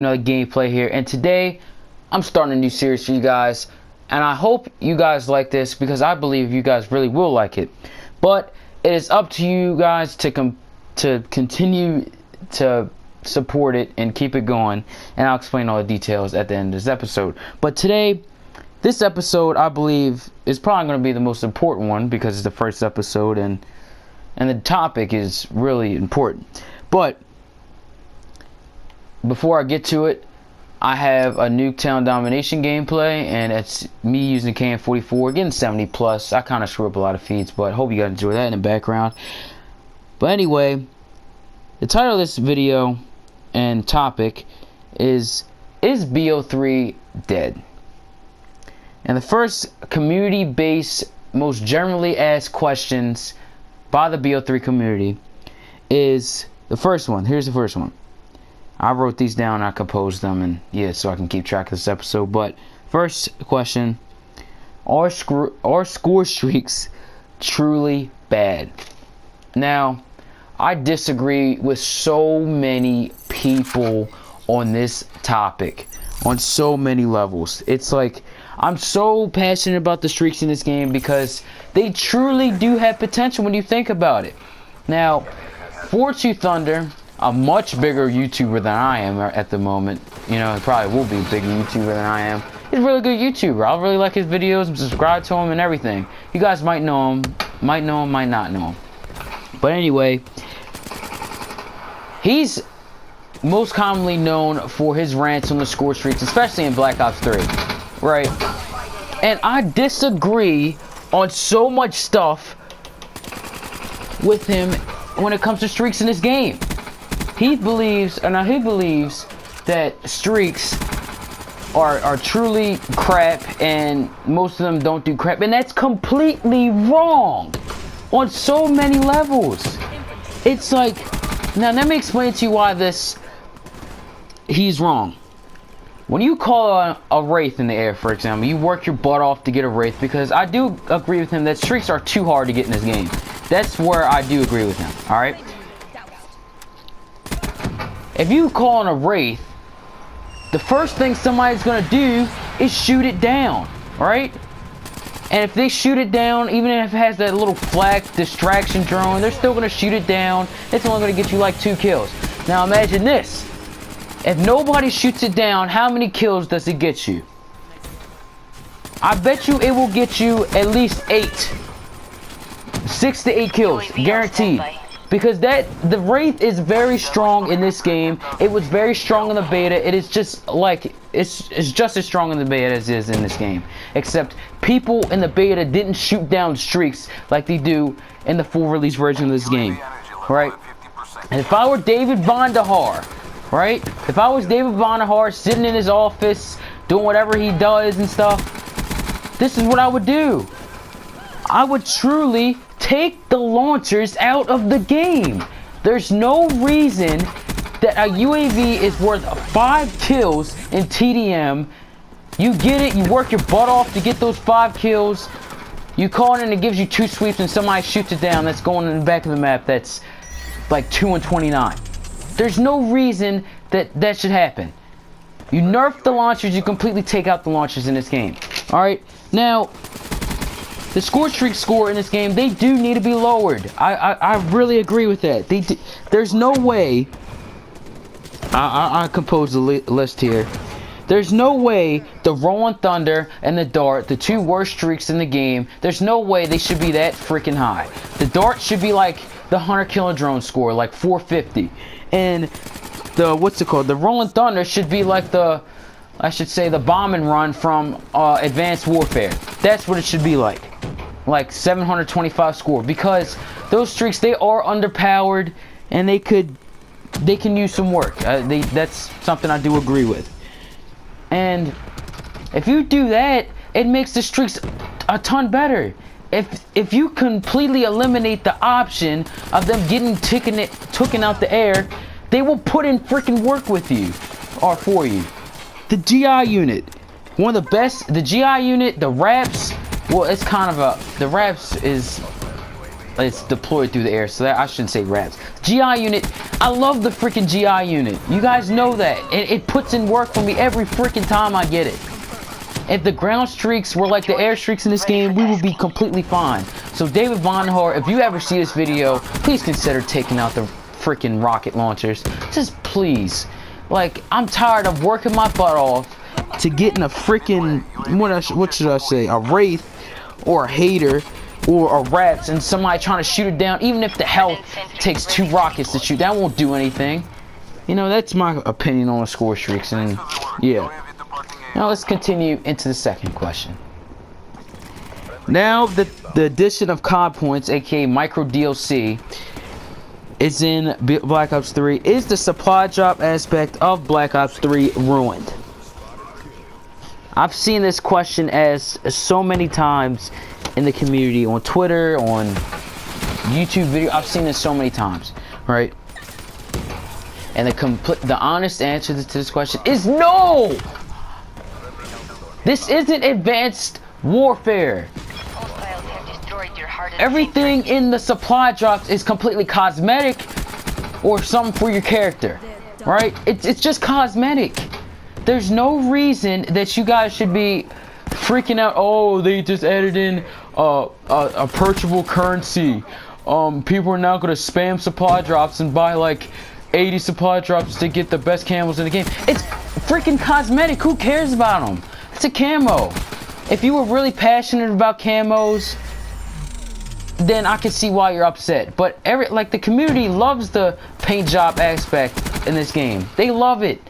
Another gameplay here, and today I'm starting a new series for you guys, and I hope you guys like this because I believe you guys really will like it. But it is up to you guys to continue to support it and keep it going, and I'll explain all the details at the end of this episode. But today, this episode I believe is probably going to be the most important one because it's the first episode and the topic is really important. But before I get to it, I have a Nuketown Domination gameplay, and it's me using KN44, getting 70 plus. I kind of screw up a lot of feeds, but hope you guys enjoy that in the background. But anyway, the title of this video and topic is BO3 dead? And the first community-based, most generally asked questions by the BO3 community is the first one. Here's the first one. I wrote these down, I composed them, and yeah, so I can keep track of this episode. But first question, are score streaks truly bad? Now, I disagree with so many people on this topic on so many levels. It's like, I'm so passionate about the streaks in this game because they truly do have potential when you think about it. Now, 42 Thunder, a much bigger YouTuber than I am at the moment, you know, he probably will be a bigger YouTuber than I am. He's a really good YouTuber. I really like his videos, subscribe to him and everything. You guys might know him, might not know him. But anyway, he's most commonly known for his rants on the score streaks, especially in Black Ops 3, right? And I disagree on so much stuff with him when it comes to streaks in this game. He believes that streaks are truly crap, and most of them don't do crap, and that's completely wrong on so many levels. It's like, now let me explain to you why he's wrong. When you call a wraith in the air, for example, you work your butt off to get a wraith, because I do agree with him that streaks are too hard to get in this game. That's where I do agree with him, alright? If you call on a wraith, the first thing somebody's gonna do is shoot it down, right? And if they shoot it down, even if it has that little flak distraction drone, they're still gonna shoot it down. It's only gonna get you like 2 kills. Now imagine this. If nobody shoots it down, how many kills does it get you? I bet you it will get you at least 6 to 8 kills, guaranteed. Because the Wraith is very strong in this game. It was very strong in the beta. It is just like, it's just as strong in the beta as it is in this game. Except people in the beta didn't shoot down streaks like they do in the full release version of this game, right? And if I were David Vonderhaar, right? If I was David Vonderhaar sitting in his office doing whatever he does and stuff, this is what I would do. I would truly take the launchers out of the game. There's no reason that a UAV is worth 5 kills in TDM. You get it, you work your butt off to get those 5 kills. You call it and it gives you 2 sweeps and somebody shoots it down that's going in the back of the map that's like 2 and 29. There's no reason that should happen. You nerf the launchers, you completely take out the launchers in this game. Alright, now the score streak score in this game, they do need to be lowered. I really agree with that. There's no way. I composed the list here. There's no way the Rolling Thunder and the Dart, the 2 worst streaks in the game, there's no way they should be that freaking high. The Dart should be like the Hunter Killer Drone score, like 450. And the, what's it called? The Rolling Thunder should be like the, I should say, the Bomb and Run from Advanced Warfare. That's what it should be like 725 score, because those streaks, they are underpowered and they can use some work. That's something I do agree with. And if you do that, it makes the streaks a ton better. If you completely eliminate the option of them getting taken out the air, they will put in freaking work with you or for you. The GI unit, one of the best. The GI unit, the Raps. Well, it's kind of the Raps is it's deployed through the air, so that I shouldn't say rats. GI unit, I love the freaking GI unit. You guys know that. It puts in work for me every freaking time I get it. If the ground streaks were like the air streaks in this game, we would be completely fine. So David Vonhar, if you ever see this video, please consider taking out the freaking rocket launchers. Just please. Like, I'm tired of working my butt off to get in a freaking, what should I say, a Wraith or a Hater or a Rats, and somebody trying to shoot it down. Even if the health takes 2 rockets to shoot, that won't do anything. You know, that's my opinion on the score streaks, and yeah. Now let's continue into the second question. Now the addition of COD points, aka micro DLC, is in Black Ops 3. Is the supply drop aspect of Black Ops 3 ruined? I've seen this question asked so many times in the community, on Twitter, on YouTube video. I've seen this so many times, right? And the honest answer to this question is no! This isn't advanced warfare. Everything in the supply drops is completely cosmetic or something for your character, right? It's just cosmetic. There's no reason that you guys should be freaking out. Oh, they just added in a purchasable currency. People are now gonna spam supply drops and buy like 80 supply drops to get the best camos in the game. It's freaking cosmetic. Who cares about them? It's a camo. If you were really passionate about camos, then I can see why you're upset. But the community loves the paint job aspect in this game. They love it,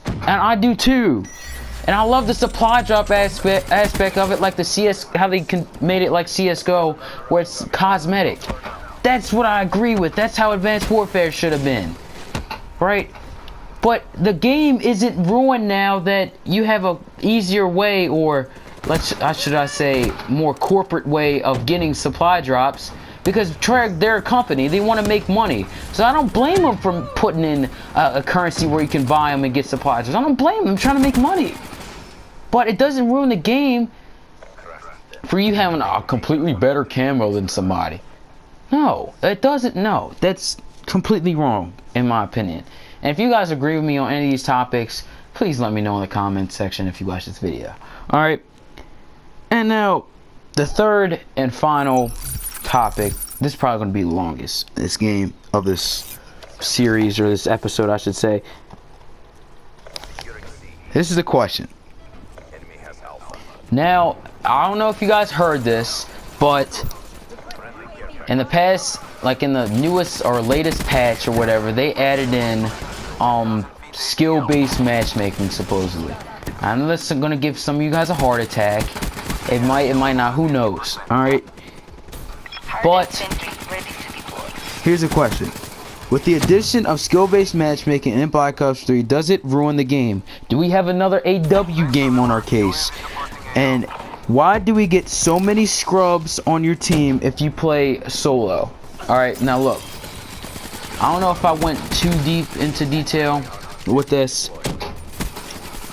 and I do too. And I love the supply drop aspect of it, like the CS, how they made it like CS:GO, where it's cosmetic. That's what I agree with. That's how Advanced Warfare should have been, right? But the game isn't ruined now that you have a easier way, or should I say more corporate way of getting supply drops, because they're a company, they want to make money. So I don't blame them for putting in a currency where you can buy them and get supply drops. I don't blame them trying to make money. But it doesn't ruin the game for you having a completely better camo than somebody. No, it doesn't. No, that's completely wrong in my opinion. And if you guys agree with me on any of these topics, please let me know in the comments section if you watch this video. Alright. And now, the third and final topic. This is probably going to be the longest, this game, of this series, or this episode, I should say. This is the question. Now, I don't know if you guys heard this, but in the past, like in the newest or latest patch or whatever, they added in skill-based matchmaking, supposedly. I know this is gonna give some of you guys a heart attack. It might not, who knows? Alright. But here's a question. With the addition of skill-based matchmaking in Black Ops 3, does it ruin the game? Do we have another AW game on our case? And why do we get so many scrubs on your team if you play solo? Alright, now look. I don't know if I went too deep into detail with this,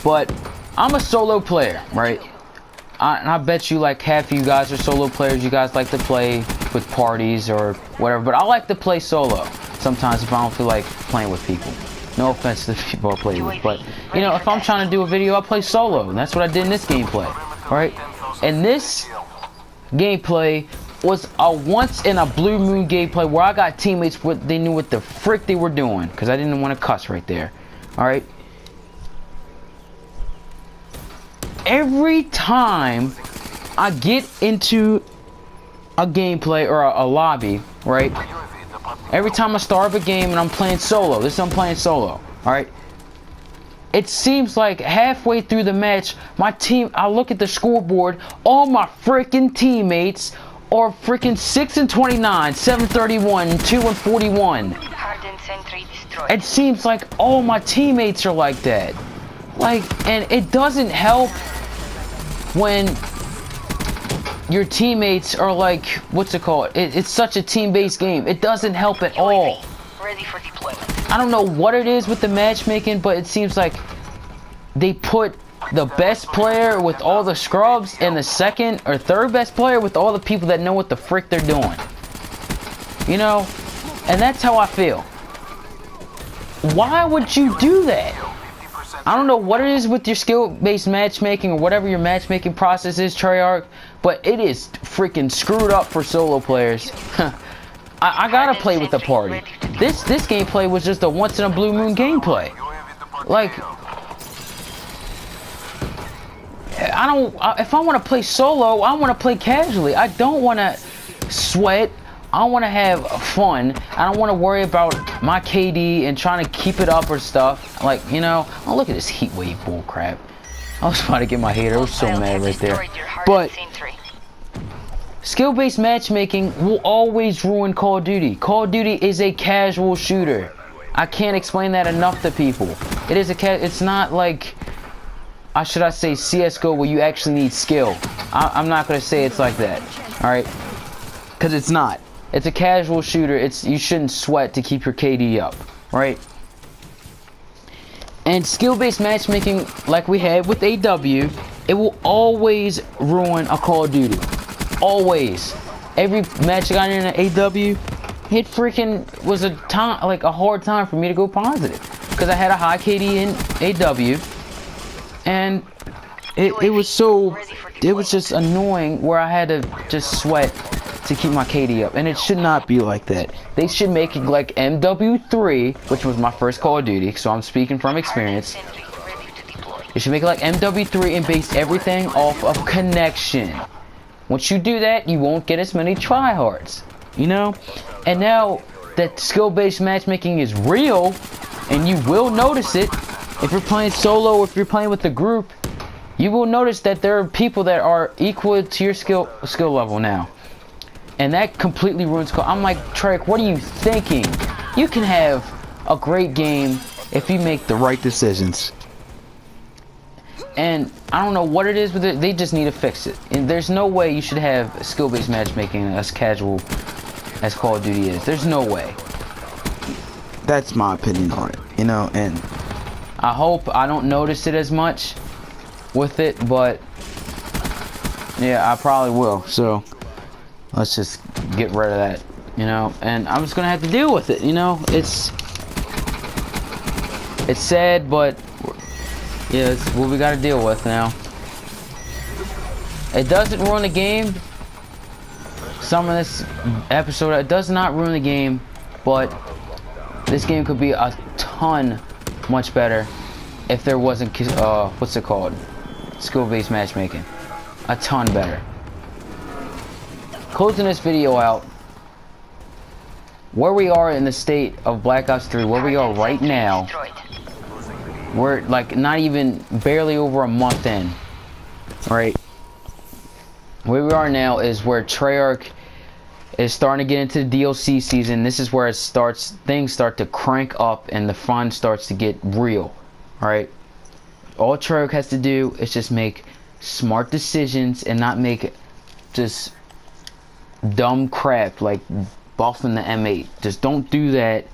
but I'm a solo player, right? And I bet you like half of you guys are solo players. You guys like to play with parties or whatever, but I like to play solo sometimes if I don't feel like playing with people. No offense to the people I play with, but you know, if I'm trying to do a video, I play solo, and that's what I did in this gameplay. Alright, and this gameplay was a once in a blue moon gameplay where I got teammates they knew what the frick they were doing, because I didn't want to cuss right there. Alright, every time I get into a gameplay or a lobby, right, every time I start up a game and I'm playing solo, I'm playing solo, alright, it seems like halfway through the match, my team, I look at the scoreboard, all my freaking teammates are freaking 6 and 29, 731, 2 and 41. It seems like all my teammates are like that. Like, and it doesn't help when your teammates are like, what's it called? It's such a team-based game. It doesn't help at all. Ready for deployment. I don't know what it is with the matchmaking, but it seems like they put the best player with all the scrubs and the second or third best player with all the people that know what the frick they're doing. you know? And that's how I feel. Why would you do that? I don't know what it is with your skill-based matchmaking or whatever your matchmaking process is, Treyarch, but it is freaking screwed up for solo players. I gotta play with the party. This gameplay was just a once-in-a-blue-moon gameplay. Like, if I want to play solo, I want to play casually. I don't want to sweat. I want to have fun. I don't want to worry about my KD and trying to keep it up or stuff. Like, you know, oh, look at this heat wave bull crap. I was about to get my hater. I was so mad right there. But skill-based matchmaking will always ruin Call of Duty. Call of Duty is a casual shooter. I can't explain that enough to people. It is it's not like, should I say CSGO, where you actually need skill. I'm not going to say it's like that. Alright? Because it's not. It's a casual shooter. You shouldn't sweat to keep your KD up, right? And skill-based matchmaking, like we had with AW, it will always ruin a Call of Duty. Always. Every match I got in an AW, it freaking was a hard time for me to go positive, because I had a high KD in AW, and it was just annoying where I had to just sweat to keep my KD up, and it should not be like that. They should make it like MW3, which was my first Call of Duty, so I'm speaking from experience. They should make it like MW3 and base everything off of connection. Once you do that, you won't get as many tryhards, you know? And now that skill-based matchmaking is real, and you will notice it, if you're playing solo or if you're playing with a group, you will notice that there are people that are equal to your skill level now. And that completely ruins Call. I'm like, Treyarch, what are you thinking? You can have a great game if you make the right decisions. And I don't know what it is with it. They just need to fix it. And there's no way you should have skill-based matchmaking as casual as Call of Duty is. There's no way. That's my opinion on it, you know. And I hope I don't notice it as much with it, but yeah, I probably will. So let's just get rid of that, you know. And I'm just gonna have to deal with it, you know. It's sad, but yeah, it's what we gotta deal with now. It doesn't ruin the game. Some of this episode, it does not ruin the game, but this game could be a ton much better if there wasn't what's it called, skill-based matchmaking. A ton better. Closing this video out, where we are in the state of Black Ops 3, where we are right now, we're like not even barely over a month in, right? Where we are now is where Treyarch is starting to get into the DLC season. This is where things start to crank up and the fun starts to get real, right? All Treyarch has to do is just make smart decisions and not make just dumb crap like buffing the M8. Just don't do that.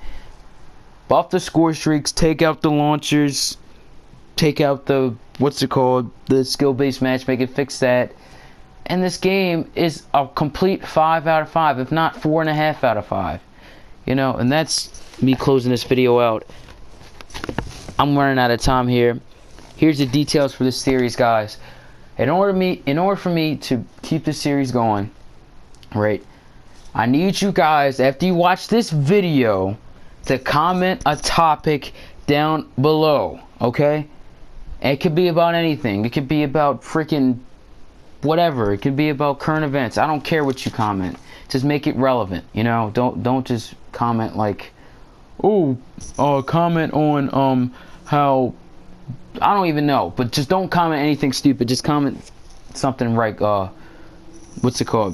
Buff the score streaks, take out the launchers, take out the the skill-based matchmaking, fix that. And this game is a complete 5 out of 5, if not 4.5 out of 5. You know, and that's me closing this video out. I'm running out of time here. Here's the details for this series, guys. In order for me to keep this series going, right, I need you guys, after you watch this video, to comment a topic down below, okay? And it could be about anything. It could be about freaking whatever. It could be about current events. I don't care what you comment. Just make it relevant, you know? Don't just comment like, oh, comment on how, I don't even know, but just don't comment anything stupid. Just comment something like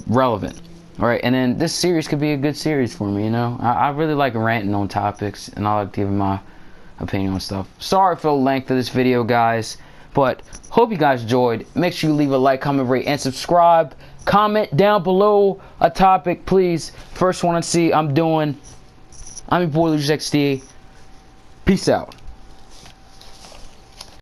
relevant. Alright, and then this series could be a good series for me, you know? I really like ranting on topics, and I like giving my opinion on stuff. Sorry for the length of this video, guys, but hope you guys enjoyed. Make sure you leave a like, comment, rate, and subscribe. Comment down below a topic, please. First one to see I'm your boy, LuigiXD. Peace out.